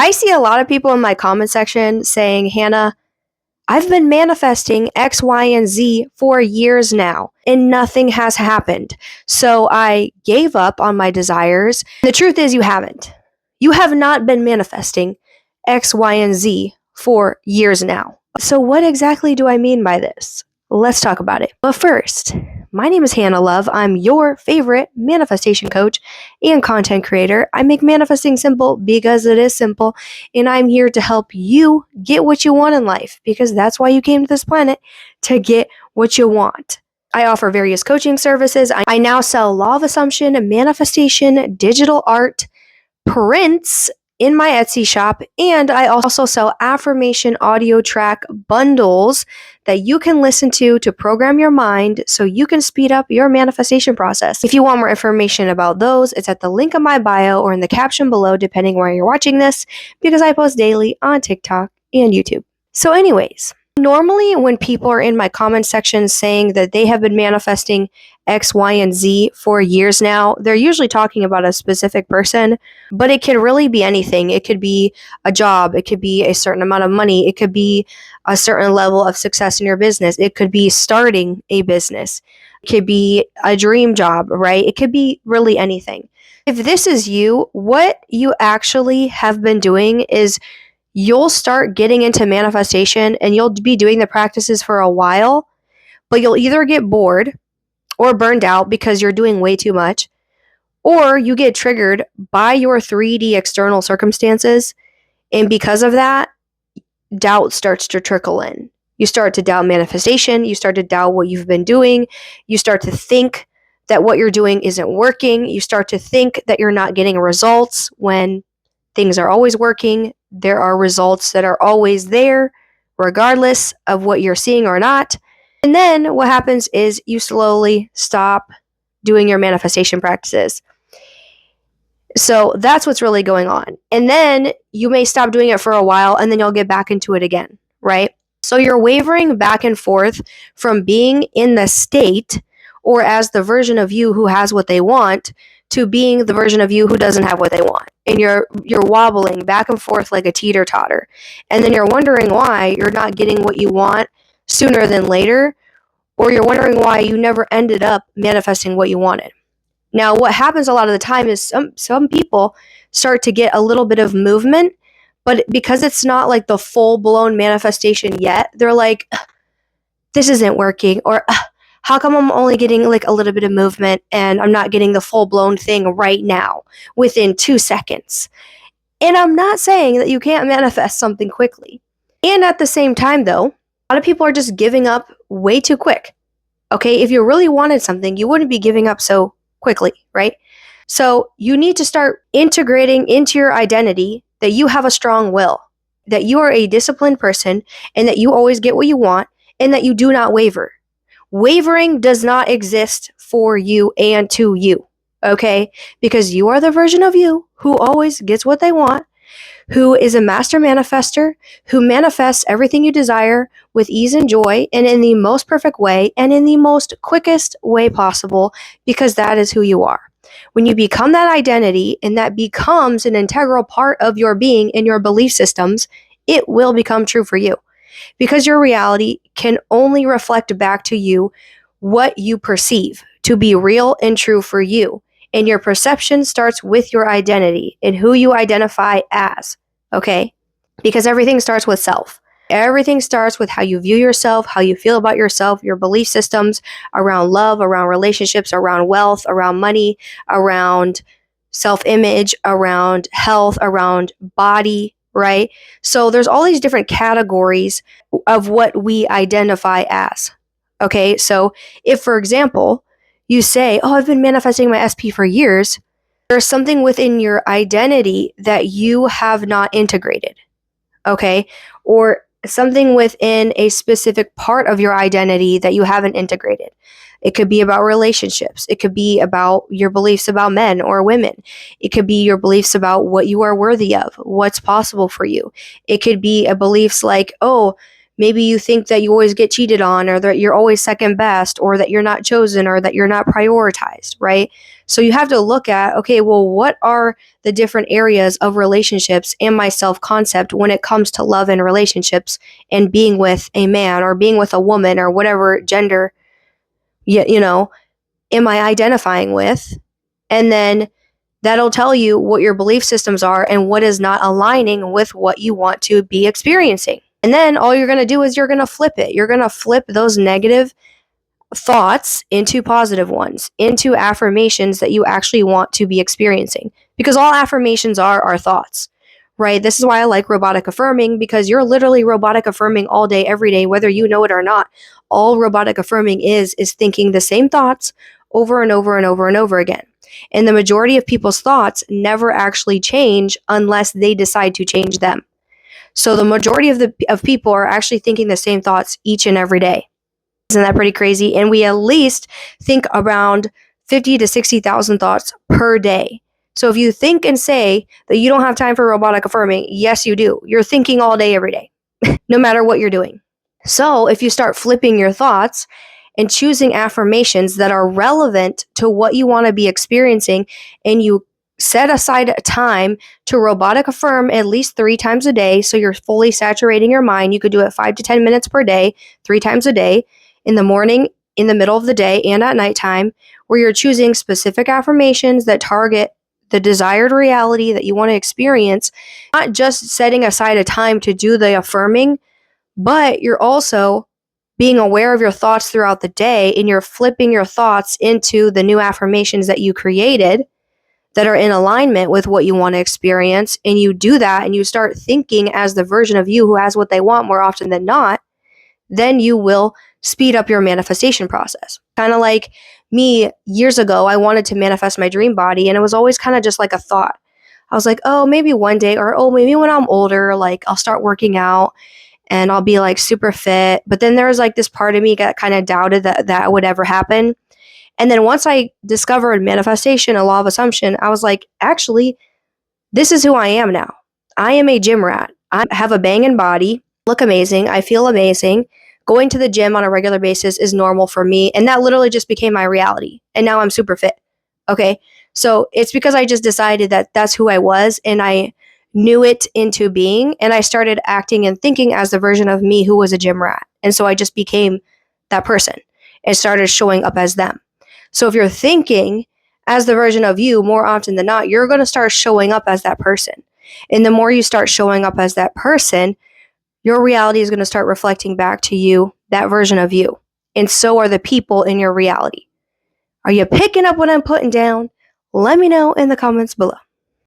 I see a lot of people in my comment section saying, Hannah, I've been manifesting X, Y, and Z for years now, and nothing has happened. So I gave up on my desires. The truth is, you haven't. You have not been manifesting X, Y, and Z for years now. So what exactly do I mean by this? Let's talk about it. But first, my name is Hannah Love. I'm your favorite manifestation coach and content creator. I make manifesting simple because it is simple, and I'm here to help you get what you want in life, because that's why you came to this planet, to get what you want. I offer various coaching services. I now sell law of assumption, manifestation, digital art, prints in my Etsy shop, and I also sell affirmation audio track bundles that you can listen to program your mind so you can speed up your manifestation process. If you want more information about those, it's at the link in my bio or in the caption below, depending where you're watching this, because I post daily on TikTok and YouTube. So anyways, normally when people are in my comment section saying that they have been manifesting X, Y, and Z for years now, they're usually talking about a specific person, but it can really be anything. It could be a job. It could be a certain amount of money. It could be a certain level of success in your business. It could be starting a business. It could be a dream job, right? It could be really anything. If this is you, what you actually have been doing is you'll start getting into manifestation and you'll be doing the practices for a while, but you'll either get bored or burned out because you're doing way too much, or you get triggered by your 3D external circumstances, and because of that, doubt starts to trickle in. You start to doubt manifestation, you start to doubt what you've been doing, you start to think that what you're doing isn't working, you start to think that you're not getting results when things are always working. There are results that are always there, regardless of what you're seeing or not. And then what happens is you slowly stop doing your manifestation practices. So that's what's really going on. And then you may stop doing it for a while, and then you'll get back into it again, right? So you're wavering back and forth from being in the state or as the version of you who has what they want to being the version of you who doesn't have what they want. And you're wobbling back and forth like a teeter-totter. And then you're wondering why you're not getting what you want sooner than later, or you're wondering why you never ended up manifesting what you wanted. Now, what happens a lot of the time is some people start to get a little bit of movement, but because it's not like the full-blown manifestation yet, they're like, this isn't working, or how come I'm only getting like a little bit of movement and I'm not getting the full-blown thing right now within 2 seconds? And I'm not saying that you can't manifest something quickly. And at the same time, though, a lot of people are just giving up way too quick. Okay, if you really wanted something, you wouldn't be giving up so quickly, right? So you need to start integrating into your identity that you have a strong will, that you are a disciplined person, and that you always get what you want, and that you do not waver. Wavering does not exist for you and to you, okay? Because you are the version of you who always gets what they want, who is a master manifester, who manifests everything you desire with ease and joy, and in the most perfect way, and in the most quickest way possible, because that is who you are. When you become that identity, and that becomes an integral part of your being and your belief systems, it will become true for you. Because your reality can only reflect back to you what you perceive to be real and true for you. And your perception starts with your identity and who you identify as, okay? Because everything starts with self. Everything starts with how you view yourself, how you feel about yourself, your belief systems around love, around relationships, around wealth, around money, around self-image, around health, around body, right? So there's all these different categories of what we identify as, okay? So if, for example, you say, oh, I've been manifesting my SP for years, there's something within your identity that you have not integrated, okay? Or something within a specific part of your identity that you haven't integrated. It could be about relationships. It could be about your beliefs about men or women. It could be your beliefs about what you are worthy of, what's possible for you. It could be a beliefs like, oh, Maybe you think that you always get cheated on, or that you're always second best, or that you're not chosen, or that you're not prioritized, right? So you have to look at, okay, well, what are the different areas of relationships and my self-concept when it comes to love and relationships and being with a man or being with a woman or whatever gender, am I identifying with? And then that'll tell you what your belief systems are and what is not aligning with what you want to be experiencing. And then all you're going to do is you're going to flip it. You're going to flip those negative thoughts into positive ones, into affirmations that you actually want to be experiencing. Because all affirmations are thoughts, right? This is why I like robotic affirming, because you're literally robotic affirming all day, every day, whether you know it or not. All robotic affirming is thinking the same thoughts over and over and over and over again. And the majority of people's thoughts never actually change unless they decide to change them. So the majority of people are actually thinking the same thoughts each and every day. Isn't that pretty crazy? And we at least think around 50 to 60,000 thoughts per day. So if you think and say that you don't have time for robotic affirming, yes, you do. You're thinking all day, every day, no matter what you're doing. So if you start flipping your thoughts and choosing affirmations that are relevant to what you want to be experiencing, and you set aside a time to robotic affirm at least 3 times a day, so you're fully saturating your mind. You could do it 5 to 10 minutes per day, 3 times a day, in the morning, in the middle of the day, and at nighttime, where you're choosing specific affirmations that target the desired reality that you want to experience. Not just setting aside a time to do the affirming, but you're also being aware of your thoughts throughout the day, and you're flipping your thoughts into the new affirmations that you created that are in alignment with what you want to experience. And you do that, and you start thinking as the version of you who has what they want more often than not, then you will speed up your manifestation process. Kind of like me years ago, I wanted to manifest my dream body, and it was always kind of just like a thought. I was like, oh, maybe one day, or oh, maybe when I'm older, like I'll start working out and I'll be like super fit. But then there was like this part of me that kind of doubted that would ever happen. And then once I discovered manifestation, a law of assumption, I was like, actually, this is who I am now. I am a gym rat. I have a banging body, look amazing, I feel amazing. Going to the gym on a regular basis is normal for me, and that literally just became my reality. And now I'm super fit. Okay? So it's because I just decided that that's who I was, and I knew it into being, and I started acting and thinking as the version of me who was a gym rat. And so I just became that person and started showing up as them. So if you're thinking as the version of you, more often than not, you're going to start showing up as that person. And the more you start showing up as that person, your reality is going to start reflecting back to you, that version of you. And so are the people in your reality. Are you picking up what I'm putting down? Let me know in the comments below.